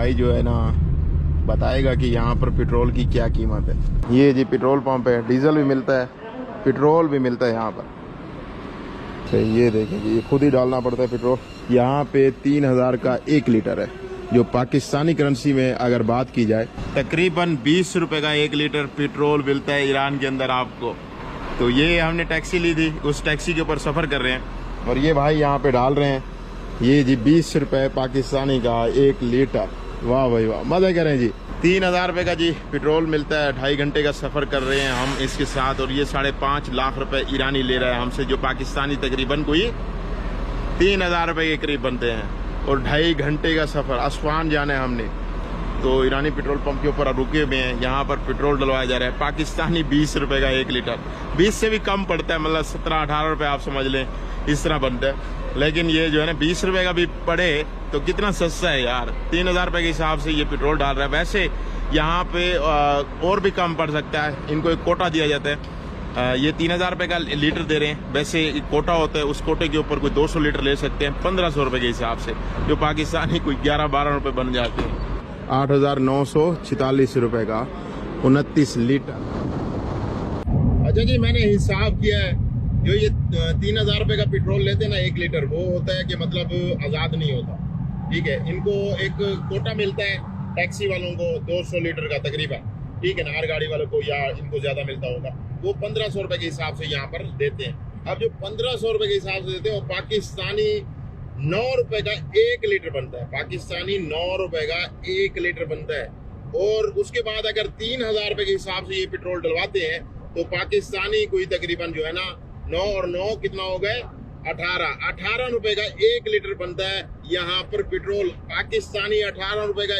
भाई जो है ना बताएगा कि यहाँ पर पेट्रोल की क्या कीमत है। ये जी पेट्रोल पंप है, डीजल भी मिलता है, पेट्रोल भी मिलता है यहाँ पर। तो ये देखें जी, ये खुद ही डालना पड़ता है पेट्रोल। यहाँ पे 3000 का 1 लीटर है, जो पाकिस्तानी करेंसी में अगर बात की जाए तकरीबन 20 रुपए का 1 लीटर पेट्रोल मिलता है ईरान के अंदर आपको। तो ये हमने टैक्सी ली थी, उस टैक्सी के ऊपर सफ़र कर रहे हैं और ये भाई यहाँ पे डाल रहे हैं। ये जी 20 रुपए पाकिस्तानी का 1 लीटर। वाह भाई वाह, मज़े करें जी। 3000 रुपये का जी पेट्रोल मिलता है। 2.5 घंटे का सफ़र कर रहे हैं हम इसके साथ, और ये 5.5 लाख रुपए ईरानी ले रहा है हमसे, जो पाकिस्तानी तकरीबन कोई 3000 रुपये के करीब बनते हैं। और 2.5 घंटे का सफ़र, असफान जाना है हमने। तो ईरानी पेट्रोल पंप के ऊपर रुके हुए हैं, यहाँ पर पेट्रोल डलवाया जा रहा है। पाकिस्तानी 20 रुपये का 1 लीटर, 20 से भी कम पड़ता है, मतलब 17-18 रुपये आप समझ लें, इस तरह बनता है। लेकिन ये जो है ना 20 रुपये का भी पड़े तो कितना सस्ता है यार। 3000 रुपये के हिसाब से ये पेट्रोल डाल रहा है। वैसे यहाँ पे और भी कम पड़ सकता है, इनको एक कोटा दिया जाता है। ये 3000 रुपये का लीटर दे रहे हैं, वैसे एक कोटा होता है, उस कोटे के ऊपर कोई 200 लीटर ले सकते हैं 1500 रुपये के हिसाब से, जो पाकिस्तानी कोई 11-12 रुपये बन जाते हैं। 8946 रुपये का 29 लीटर। अच्छा जी, मैंने हिसाब किया है, जो ये 3000 रुपये का पेट्रोल लेते हैं ना 1 लीटर, वो होता है कि मतलब आज़ाद नहीं होता। ठीक है, इनको एक कोटा मिलता है टैक्सी वालों को 200 लीटर का तकरीबन, ठीक है ना, हर गाड़ी वालों को, या इनको ज़्यादा मिलता होगा, वो 1500 रुपये के हिसाब से यहाँ पर देते हैं। अब जो 1500 रुपये के हिसाब से देते हैं वो पाकिस्तानी 9 रुपये का 1 लीटर बनता है। पाकिस्तानी 9 रुपये का 1 लीटर बनता है। और उसके बाद अगर 3000 रुपये के हिसाब से ये पेट्रोल डलवाते हैं तो पाकिस्तानी कोई तकरीबन जो है ना 9 और 9 कितना हो गए 18 रुपये का 1 लीटर बनता है यहाँ पर पेट्रोल। पाकिस्तानी 18 रुपये का